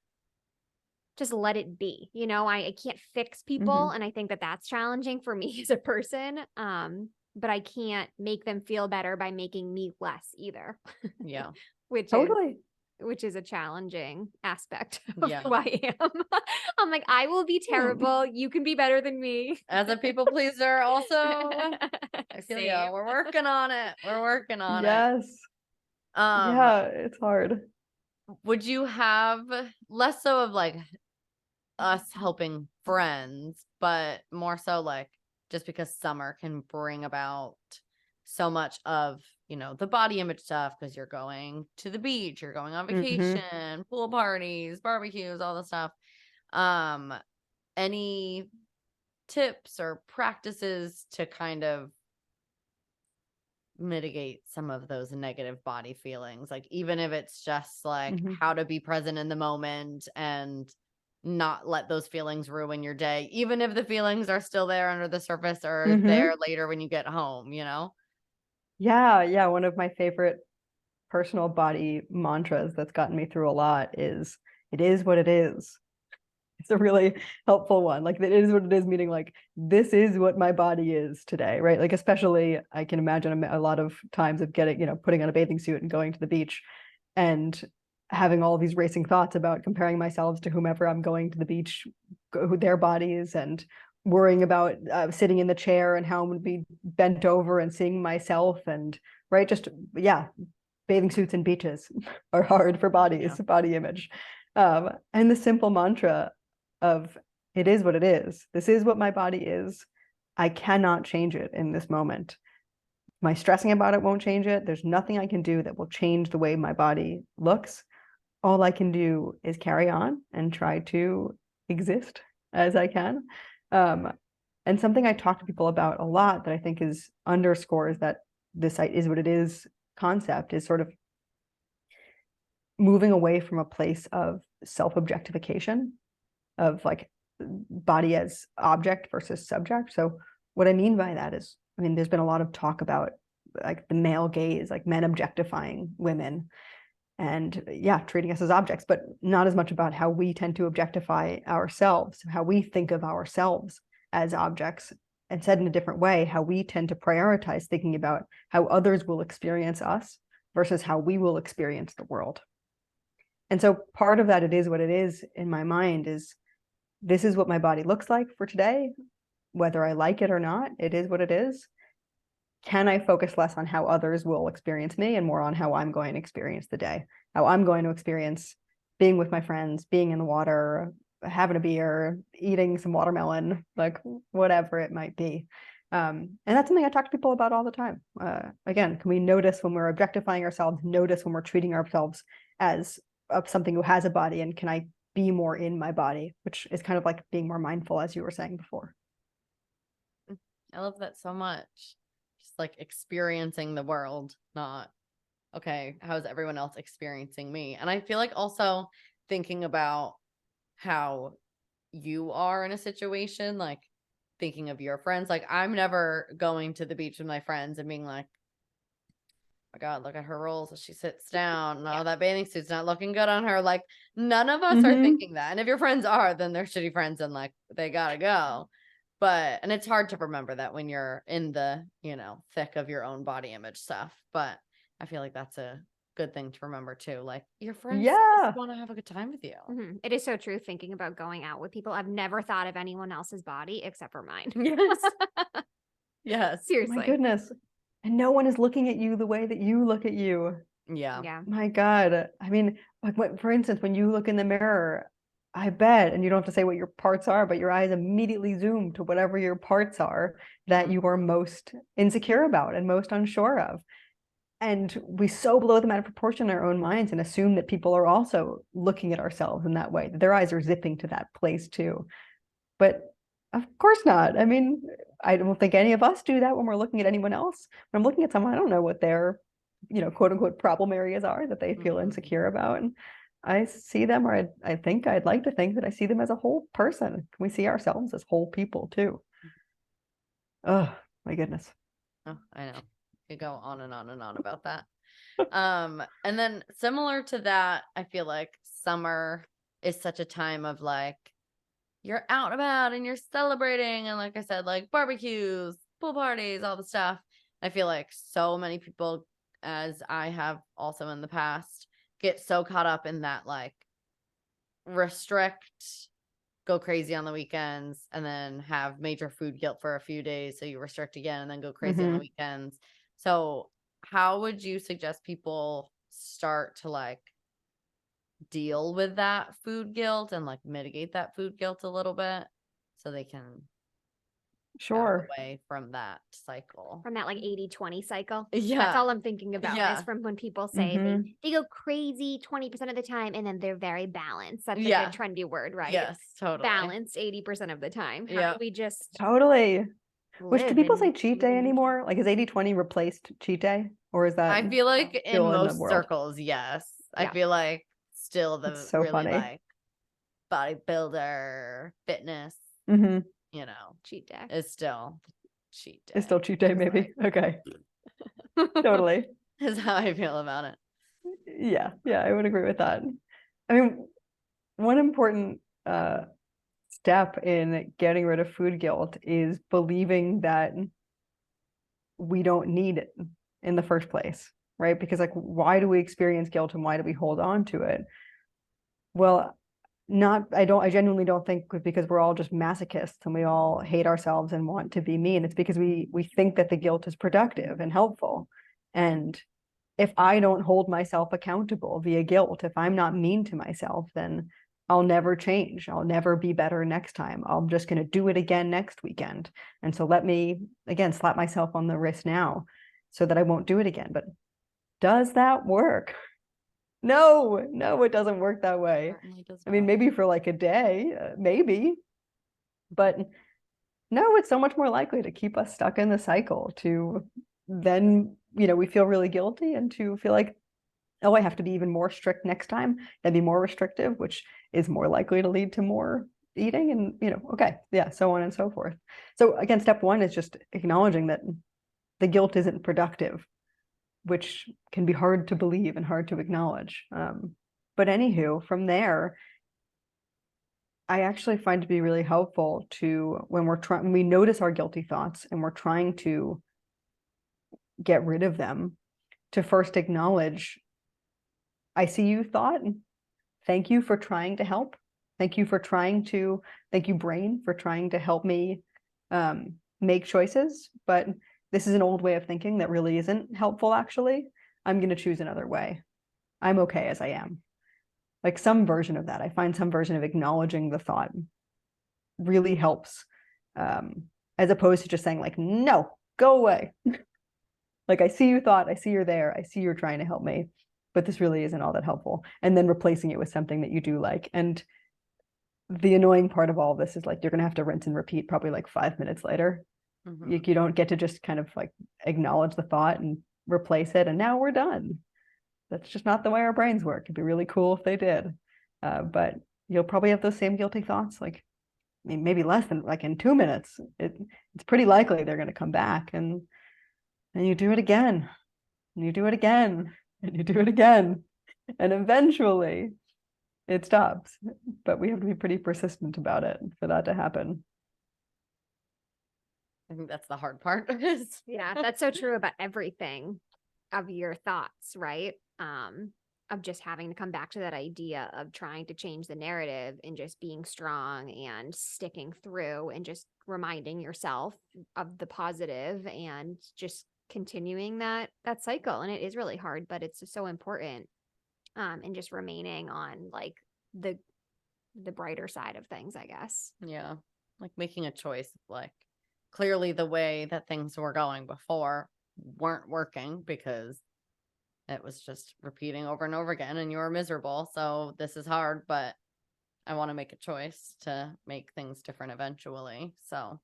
just let it be. I can't fix people. Hmm. And I think that that's challenging for me as a person. But I can't make them feel better by making me less either, Yeah. which is Totally. which is a challenging aspect of Yeah. who I am. I'm like, I will be Hmm. terrible. You can be better than me. As a people pleaser, also, I feel Same. yeah, we're working on it. We're working on it. Yes. Um, Yeah, it's hard. would you have less so of like us helping friends, but more so like just because summer can bring about so much of, the body image stuff because you're going to the beach, you're going on Hmm. vacation, pool parties, barbecues, all the stuff. Um, any tips or practices to kind of mitigate some of those negative body feelings, like even if it's just like Hmm. how to be present in the moment and not let those feelings ruin your day, even if the feelings are still there under the surface or Mm-hmm. there later when you get home, you know? Yeah. One of my favorite personal body mantras that's gotten me through a lot is, it is what it is. It's a really helpful one. Like, it is what it is, meaning like, this is what my body is today, right? Like, especially I can imagine a lot of times of getting, putting on a bathing suit and going to the beach and having all these racing thoughts about comparing myself to whomever I'm going to the beach, their bodies, and worrying about sitting in the chair and how I'm going to be bent over and seeing myself, and right, just yeah, bathing suits and beaches are hard for bodies, body image. And the simple mantra of, it is what it is. This is what my body is. I cannot change it in this moment. My stressing about it won't change it. There's nothing I can do that will change the way my body looks. All I can do is carry on and try to exist as I can. And something I talk to people about a lot that I think is underscores that this is what it is concept is sort of moving away from a place of self-objectification, of like body as object versus subject. So what I mean by that is, I mean, there's been a lot of talk about like the male gaze, like men objectifying women and yeah, treating us as objects, but not as much about how we tend to objectify ourselves, how we think of ourselves as objects. And said in a different way, how we tend to prioritize thinking about how others will experience us versus how we will experience the world. And so part of that, it is what it is in my mind, is this is what my body looks like for today, whether I like it or not, it is what it is. Can I focus less on how others will experience me and more on how I'm going to experience the day, how I'm going to experience being with my friends, being in the water, having a beer, eating some watermelon, like whatever it might be. And that's something I talk to people about all the time. Again, can we notice when we're objectifying ourselves, notice when we're treating ourselves as something who has a body, and can I be more in my body, which is kind of like being more mindful, as you were saying before. I love that so much. Just like experiencing the world, not, okay, how's everyone else experiencing me? And I feel like also thinking about how you are in a situation, like thinking of your friends. Like, I'm never going to the beach with my friends and being like, my God, look at her rolls as she sits down. No, that bathing suit's not looking good on her. Like, none of us are thinking that. And if your friends are, then they're shitty friends and like they gotta go. But and it's hard to remember that when you're in the, thick of your own body image stuff. But I feel like that's a good thing to remember too. Like, your friends just want to have a good time with you. It is so true thinking about going out with people. I've never thought of anyone else's body except for mine. Yes. Yes. Seriously. My goodness. And no one is looking at you the way that you look at you. Yeah. My God. I mean, like, for instance, when you look in the mirror, I bet, and you don't have to say what your parts are, but your eyes immediately zoom to whatever your parts are that you are most insecure about and most unsure of. And we so blow them out of proportion in our own minds and assume that people are also looking at ourselves in that way, that their eyes are zipping to that place too. But of course not. I mean, I don't think any of us do that when we're looking at anyone else. When I'm looking at someone, I don't know what their, quote unquote problem areas are that they feel insecure about. And I see them, or I think I'd like to think that I see them as a whole person. Can we see ourselves as whole people too? Oh, my goodness. Oh, I know. Could go on and on and on about that. And then similar to that, I feel like summer is such a time of like, you're out and about and you're celebrating. And like I said, like barbecues, pool parties, all the stuff. I feel like so many people, as I have also in the past, get so caught up in that, like, restrict, go crazy on the weekends, and then have major food guilt for a few days. So you restrict again and then go crazy on the weekends. So how would you suggest people start to like deal with that food guilt and like mitigate that food guilt a little bit so they can Sure. back away from that cycle? From that like 80-20 cycle. Yeah. That's all I'm thinking about Yeah. is from when people say they go crazy 20% of the time and then they're very balanced. That's a good trendy word, right? Yes, totally. Balanced 80% of the time. How Yeah. do we just Totally. Which do people say live cheat day anymore? Like, is 80-20 replaced cheat day? Or is that I feel like in still in the most world? circles, yes. I Yeah. feel like still That's the so really funny. like bodybuilder, fitness, Mm-hmm. you know, Cheat day. is still cheat day. It's still cheat day, It's maybe. like- Okay. Totally. Is how I feel about it. Yeah, I would agree with that. I mean, one important step in getting rid of food guilt is believing that we don't need it in the first place, right? Because like, why do we experience guilt and why do we hold on to it? Well, I genuinely don't think because we're all just masochists and we all hate ourselves and want to be mean. It's because we think that the guilt is productive and helpful. And if I don't hold myself accountable via guilt, if I'm not mean to myself, then I'll never change. I'll never be better next time. I'm just going to do it again next weekend. And so let me, again, slap myself on the wrist now so that I won't do it again. But does that work? No, it doesn't work that way. Certainly does I mean, not. maybe for like a day, maybe, but no, it's so much more likely to keep us stuck in the cycle to then, we feel really guilty and to feel like, oh, I have to be even more strict next time and be more restrictive, which is more likely to lead to more eating and, okay, yeah, so on and so forth. So again, step one is just acknowledging that the guilt isn't productive, which can be hard to believe and hard to acknowledge. But anywho, from there, I actually find to be really helpful to when we notice our guilty thoughts and we're trying to get rid of them, to first acknowledge, I see you, thought. Thank you for trying to help. Thank you, brain, for trying to help me make choices. But this is an old way of thinking that really isn't helpful, actually. I'm going to choose another way. I'm okay as I am. Like some version of that. I find some version of acknowledging the thought really helps, as opposed to just saying like, no, go away. Like, I see you, thought, I see you're there, I see you're trying to help me, but this really isn't all that helpful. And then replacing it with something that you do like. And the annoying part of all of this is like, you're going to have to rinse and repeat probably like 5 minutes later. Mhm. You don't get to just kind of like acknowledge the thought and replace it. And now we're done. That's just not the way our brains work. It'd be really cool if they did. But you'll probably have those same guilty thoughts, like, I mean, maybe less than like in 2 minutes. It's pretty likely they're going to come back, and you do it again, and you do it again, and you do it again, and eventually it stops. But we have to be pretty persistent about it for that to happen. I think that's the hard part. Yeah, that's so true about everything of your thoughts, right? Of just having to come back to that idea of trying to change the narrative and just being strong and sticking through and just reminding yourself of the positive and just continuing that cycle. And it is really hard, but it's just so important. And just remaining on like the brighter side of things, I guess. Yeah. Like making a choice, like clearly the way that things were going before weren't working because it was just repeating over and over again and you were miserable. So this is hard, but I want to make a choice to make things different eventually. So,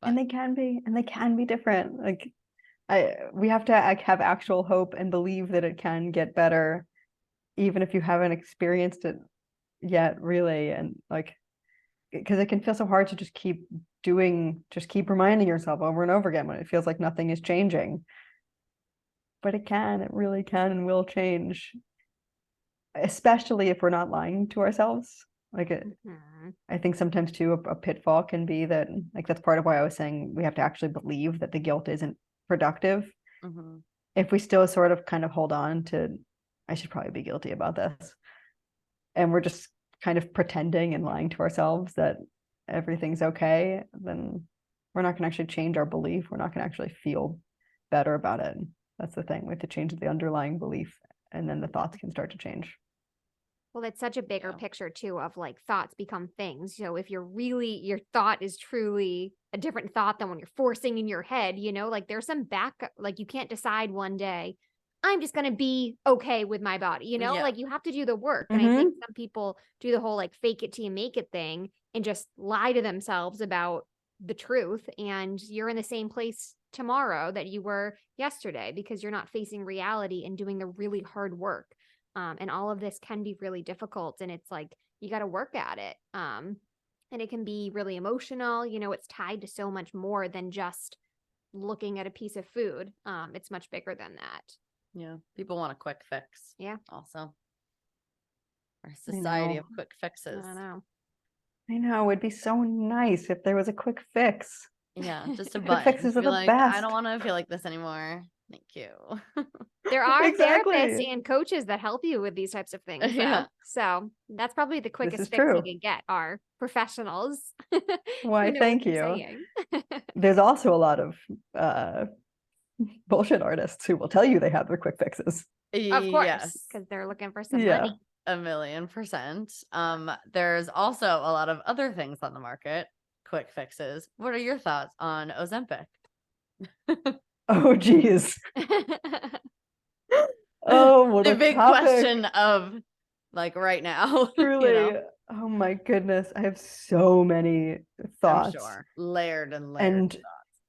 And but they can be different. Like, we have to have actual hope and believe that it can get better, even if you haven't experienced it yet, really. And like, because it can feel so hard to just keep reminding yourself over and over again when it feels like nothing is changing. But it really can and will change, especially if we're not lying to ourselves. Like, I think sometimes too, a pitfall can be that, like, that's part of why I was saying we have to actually believe that the guilt isn't productive. mhm. If we still sort of kind of hold on to, I should probably be guilty about this, and we're just kind of pretending and lying to ourselves that everything's okay, then we're not going to actually change our belief. We're not going to actually feel better about it. That's the thing. We have to change the underlying belief, and then the thoughts can start to change. Well, it's such a bigger Yeah. picture too of like thoughts become things. So if you're really, your thought is truly a different thought than when you're forcing in your head, like there's some like you can't decide one day, I'm just going to be okay with my body, Yeah. like you have to do the work. And I think some people do the whole like fake it till you make it thing and just lie to themselves about the truth. And you're in the same place tomorrow that you were yesterday because you're not facing reality and doing the really hard work. And all of this can be really difficult. And it's like you got to work at it. And it can be really emotional. It's tied to so much more than just looking at a piece of food. It's much bigger than that. Yeah. People want a quick fix. Yeah. Also, our society know. of quick fixes. I know. It'd be so nice if there was a quick fix. Yeah. Just a Quick button. fixes are Be the like, I best. don't want to feel like this anymore. Thank you. There are therapists Exactly. and coaches that help you with these types of things, though. Yeah. So that's probably the This quickest is fix you true. can get are professionals. Why, who know thank what they're you. saying. There's also a lot of bullshit artists who will tell you they have their quick fixes. Of course, Yes. because they're looking for some Yeah. money. 1,000,000%. There's also a lot of other things on the market, quick fixes. What are your thoughts on Ozempic? Oh, geez. Oh, what The a big topic. question of like right now. Truly. Oh my goodness. I have so many I'm thoughts. sure. Layered and layered. And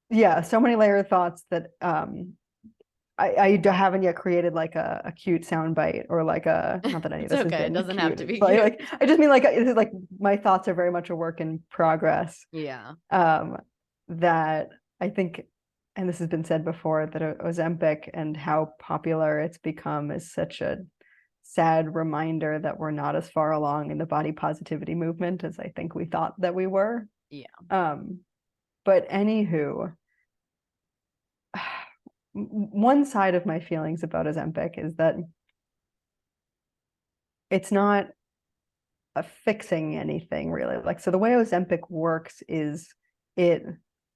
yeah, so many layered thoughts that I haven't yet created like a cute sound bite or like a, not that any of It's this has okay. It been doesn't have to cute, be but cute. like I just mean like this is like my thoughts are very much a work in progress. Yeah. That I think, and this has been said before, that Ozempic and how popular it's become is such a sad reminder that we're not as far along in the body positivity movement as I think we thought that we were. Yeah. But anywho, one side of my feelings about Ozempic is that it's not fixing anything really. Like, so the way Ozempic works is it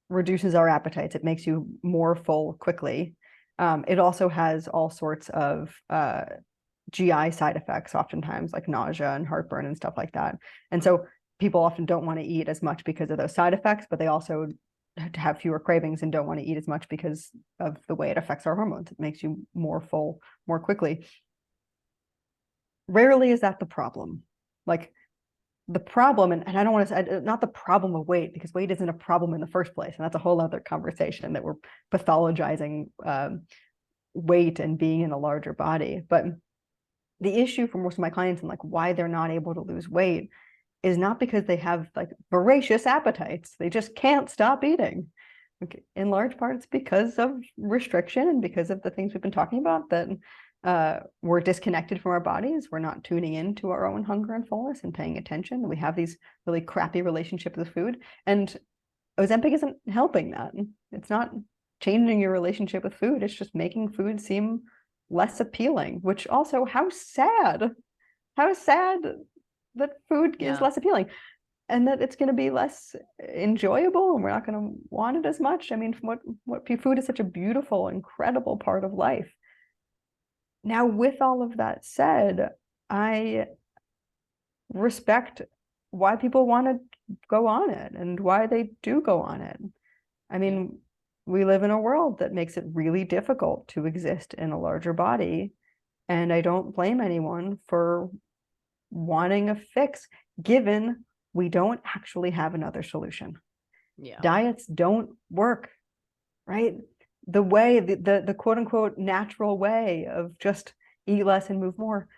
reduces our appetites. It makes you more full quickly. It also has all sorts of GI side effects, oftentimes like nausea and heartburn and stuff like that. And so people often don't want to eat as much because of those side effects, but they also have fewer cravings and don't want to eat as much because of the way it affects our hormones. It makes you more full more quickly. Rarely is that the problem. Like the problem, and I don't want to say not the problem of weight, because weight isn't a problem in the first place. And that's a whole other conversation that we're pathologizing weight and being in a larger body. But the issue for most of my clients and like why they're not able to lose weight is not because they have like voracious appetites. They just can't stop eating. In large part, it's because of restriction and because of the things we've been talking about, that we're disconnected from our bodies. We're not tuning into our own hunger and fullness and paying attention. We have these really crappy relationships with food. And Ozempic isn't helping that. It's not changing your relationship with food. It's just making food seem less appealing, which also, how sad that food is less appealing and that it's going to be less enjoyable and we're not going to want it as much. I mean, what food is such a beautiful, incredible part of life. Now, with all of that said, I respect why people want to go on it and why they do go on it. I mean, we live in a world that makes it really difficult to exist in a larger body. And I don't blame anyone for wanting a fix, given we don't actually have another solution. Yeah. Diets don't work, right? The way, the quote unquote natural way of just eat less and move more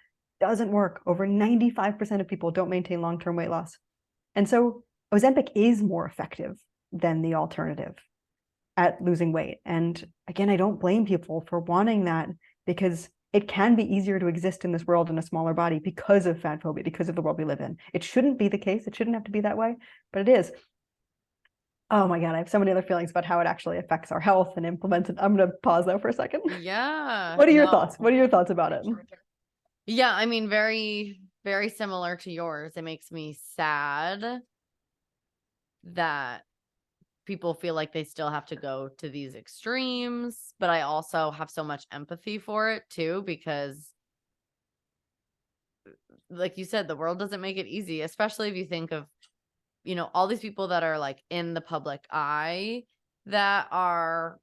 doesn't work. Over 95% of people don't maintain long-term weight loss. And so Ozempic is more effective than the alternative at losing weight. And again, I don't blame people for wanting that, because it can be easier to exist in this world in a smaller body because of fat phobia, because of the world we live in. It shouldn't be the case. It shouldn't have to be that way, but it is. Oh my God, I have so many other feelings about how it actually affects our health and implements it. I'm going to pause though for a second. Yeah. What are your thoughts? What are your thoughts about it? Yeah, I mean, very, very similar to yours. It makes me sad that people feel like they still have to go to these extremes, but I also have so much empathy for it too, because like you said, the world doesn't make it easy, especially if you think of, all these people that are like in the public eye that are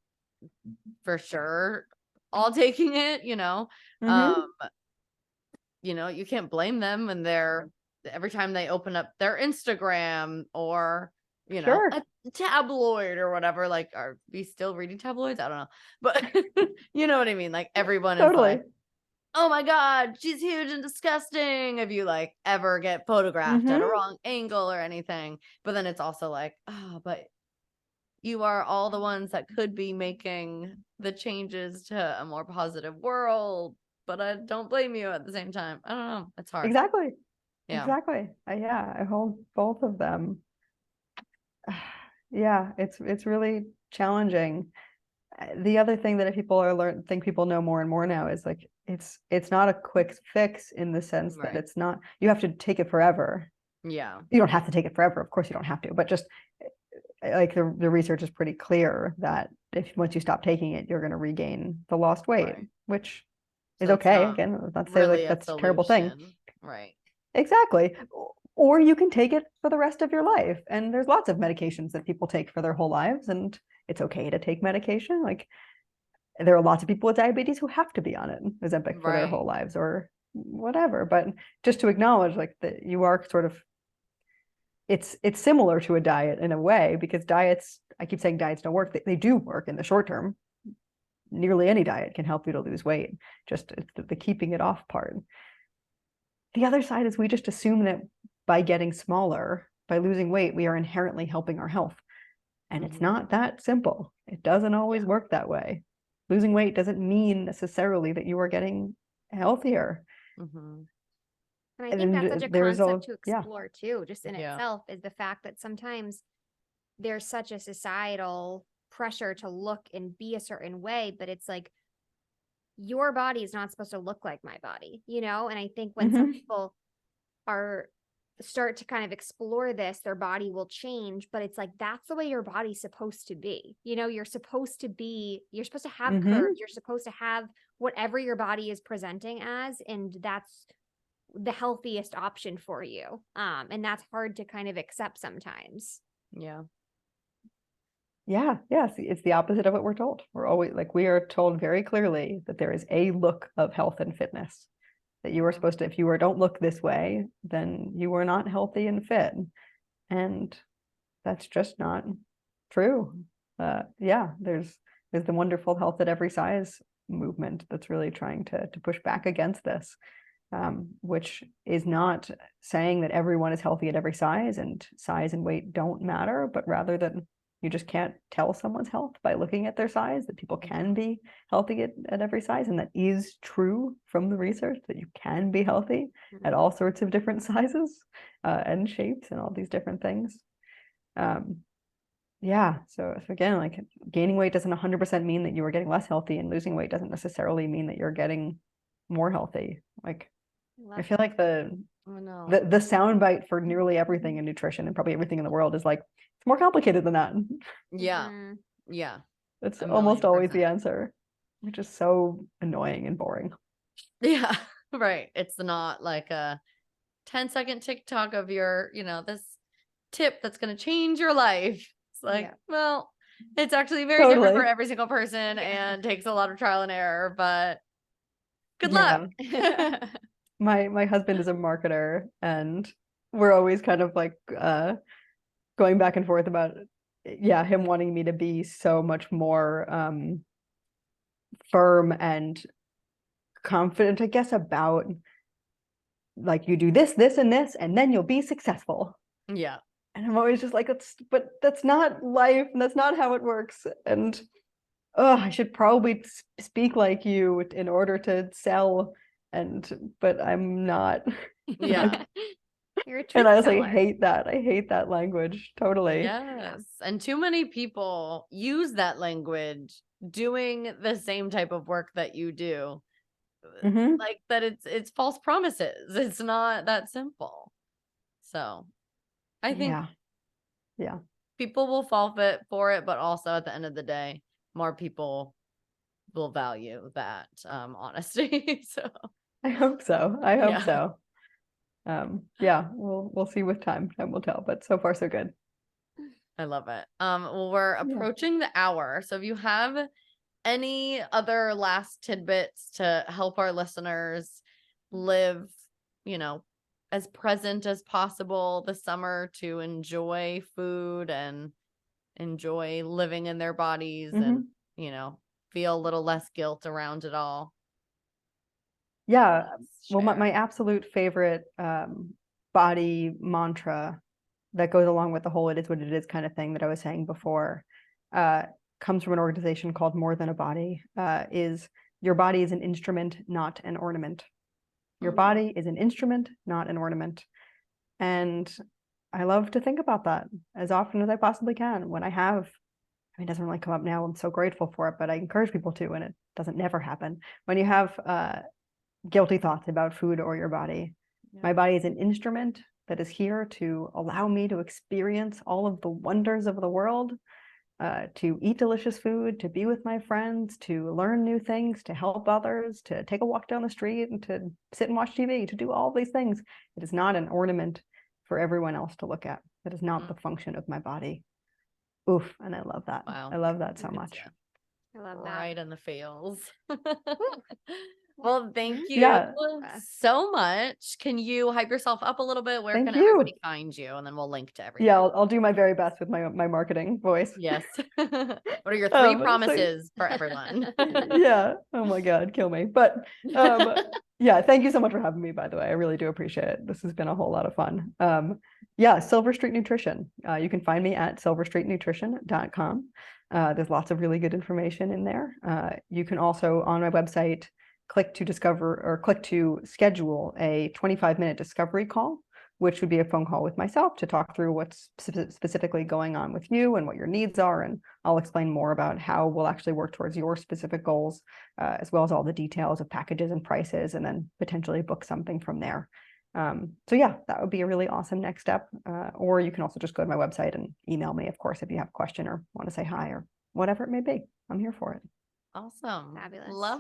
for sure all taking it, Mhm. You can't blame them when every time they open up their Instagram or Sure. a tabloid or whatever, like, are we still reading tabloids? I don't know, but you know what I mean? Like everyone is Totally. like oh my God, she's huge and disgusting if you like ever get photographed at a Mhm. wrong angle or anything. But then it's also like, oh, but you are all the ones that could be making the changes to a more positive world. But I don't blame you at the same time. I don't know. It's hard. Exactly. Yeah. Exactly. Yeah, I hold both of them. Yeah, it's really challenging. The other thing that people think people know more and more now is like it's not a quick fix in the sense that Right. it's not, you have to take it forever. Yeah. You don't have to take it forever, of course you don't have to, but just like the research is pretty clear that if once you stop taking it, you're going to regain the lost weight, Right. which is So it's okay. not Again, not to say really like a that's a terrible thing. solution. Right. Exactly. Or you can take it for the rest of your life. And there's lots of medications that people take for their whole lives, and it's okay to take medication. Like there are lots of people with diabetes who have to be on it, Ozempic, for their Right. whole lives or whatever. But just to acknowledge like that you are sort of, it's similar to a diet in a way, because diets, I keep saying diets don't work. They do work in the short term. Nearly any diet can help you to lose weight. Just it's the keeping it off part. The other side is we just assume that by getting smaller, by losing weight, we are inherently helping our health. And it's not that simple. It doesn't always work that way. Losing weight doesn't mean necessarily that you are getting healthier. Mm-hmm. And I think that's such a there's concept to yeah. explore too, just in Yeah. itself, is the fact that sometimes there's such a societal pressure to look and be a certain way, but it's like your body is not supposed to look like my body, you know? And I think when some people are start to kind of explore this, their body will change, but it's like that's the way your body's supposed to be. You know, you're supposed to have curves, you're supposed to have whatever your body is presenting as, and that's the healthiest option for you. And that's hard to kind of accept sometimes. Yeah. Yeah, it's the opposite of what we're told. We're always like, we are told very clearly that there is a look of health and fitness, that you are supposed to, if you don't look this way, then you are not healthy and fit. And that's just not true. Yeah, there's the wonderful Health at Every Size movement that's really trying to push back against this, which is not saying that everyone is healthy at every size and size and weight don't matter, but rather that you just can't tell someone's health by looking at their size, that people can be healthy at every size. And that is true from the research, that you can be healthy at all sorts of different sizes and shapes and all these different things. Yeah, so again, like gaining weight doesn't 100% mean that you are getting less healthy, and losing weight doesn't necessarily mean that you're getting more healthy. Like I feel like the soundbite for nearly everything in nutrition and probably everything in the world is like, it's more complicated than that. Yeah. Yeah. It's A almost always the 1,000,000%. answer, which is so annoying and boring. Yeah. Right. It's not like a 10-second TikTok of your, this tip that's going to change your life. It's like, well, it's actually very different for every single person and takes a lot of trial and error, but good luck. My husband is a marketer, and we're always kind of like going back and forth about him wanting me to be so much more firm and confident, I guess, about like, you do this, this, and this, and then you'll be successful. Yeah. And I'm always just like, but that's not life, and that's not how it works. And I should probably speak like you in order to sell, but I'm not. Yeah. You're a truth And I was teller. like, hate that. I hate that language. Totally. Yes. And too many people use that language doing the same type of work that you do. Like that it's false promises. It's not that simple. So I think people will fall for it, but also at the end of the day, more people will value that honesty. So I hope so. I hope so. We'll see with time. Time will tell, but so far so good. I love it. Well, we're approaching the hour. So if you have any other last tidbits to help our listeners live, as present as possible this summer, to enjoy food and enjoy living in their bodies and, feel a little less guilt around it all. Yeah. Well, Share. my absolute favorite body mantra that goes along with the whole "it is what it is" kind of thing that I was saying before comes from an organization called More Than a Body. Is your body is an instrument, not an ornament. Your body is an instrument, not an ornament. And I love to think about that as often as I possibly can when I have. I mean, it doesn't really come up now. I'm so grateful for it, but I encourage people to, and it doesn't never happen. When you have guilty thoughts about food or your body, my body is an instrument that is here to allow me to experience all of the wonders of the world, to eat delicious food, to be with my friends, to learn new things, to help others, to take a walk down the street, and to sit and watch TV, to do all these things. It is not an ornament for everyone else to look at. That is not the function of my body. Oof, and I love that. Wow. I love that so much. I love that. Right in the feels. Well, thank you Yeah. so much. Can you hype yourself up a little bit? Where Thank can you. everybody find you? And then we'll link to everything. Yeah, I'll do my very best with my marketing voice. Yes. What are your three So- promises for everyone? Yeah. Oh my God, kill me. But yeah, thank you so much for having me, by the way. I really do appreciate it. This has been a whole lot of fun. Yeah, Silver Street Nutrition. You can find me at silverstreetnutrition.com. There's lots of really good information in there. You can also, on my website, click to schedule a 25-minute discovery call, which would be a phone call with myself to talk through what's specifically going on with you and what your needs are. And I'll explain more about how we'll actually work towards your specific goals, as well as all the details of packages and prices, and then potentially book something from there. So yeah, that would be a really awesome next step. Or you can also just go to my website and email me, of course, if you have a question or want to say hi or whatever it may be. I'm here for it. Awesome. Fabulous. Love